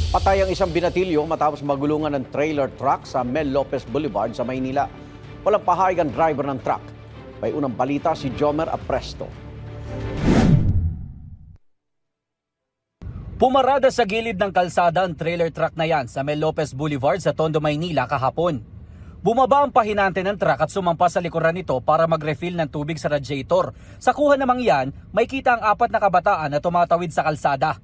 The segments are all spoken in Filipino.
Patay ang isang binatilyo matapos magulungan ng trailer truck sa Mel Lopez Boulevard sa Maynila. Walang pahayag ang driver ng truck. May unang balita si Jomer Apresto. Pumarada sa gilid ng kalsada ang trailer truck na yan sa Mel Lopez Boulevard sa Tondo, Maynila kahapon. Bumaba ang pahinante ng truck at sumampa sa likuran nito para mag-refill ng tubig sa radiator. Sa kuha namang yan, may kita ang 4 na kabataan na tumatawid sa kalsada.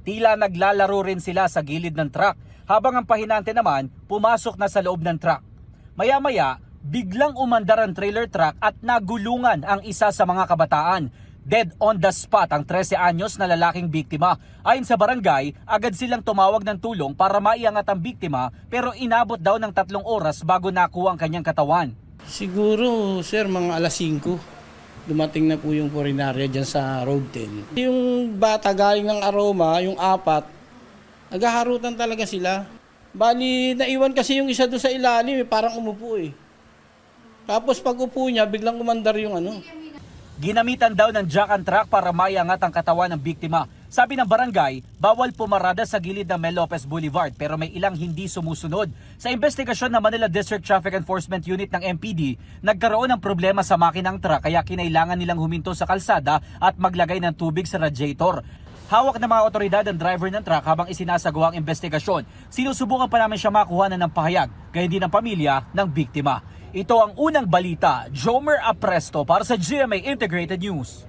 Tila naglalaro rin sila sa gilid ng truck habang ang pahinante naman pumasok na sa loob ng truck. Maya-maya, biglang umandar ang trailer truck at nagulungan ang isa sa mga kabataan. Dead on the spot ang 13 anyos na lalaking biktima. Ayon sa barangay, agad silang tumawag ng tulong para maiangat ang biktima pero inabot daw ng 3 oras bago nakuha ang kanyang katawan. Siguro, sir, mga alas 5. Dumating na po yung purinarya dyan sa Road 10. Yung bata galing ng Aroma, yung 4, naghaharutan talaga sila. Bali, naiwan kasi yung isa doon sa ilalim, parang umupo eh. Tapos pag upo niya, biglang umandar yung ano. Ginamitan daw ng jack and truck para maiangat ang katawan ng biktima. Sabi ng barangay, bawal pumarada sa gilid ng Mel Lopez Boulevard pero may ilang hindi sumusunod. Sa investigasyon ng Manila District Traffic Enforcement Unit ng MPD, nagkaroon ng problema sa makinang truck kaya kinailangan nilang huminto sa kalsada at maglagay ng tubig sa radiator. Hawak ng mga otoridad ang driver ng truck habang isinasagawa ang investigasyon. Sinusubukan pa namin siya makuha ng pahayag, gayon din ang pamilya ng biktima. Ito ang unang balita. Jomer Apresto para sa GMA Integrated News.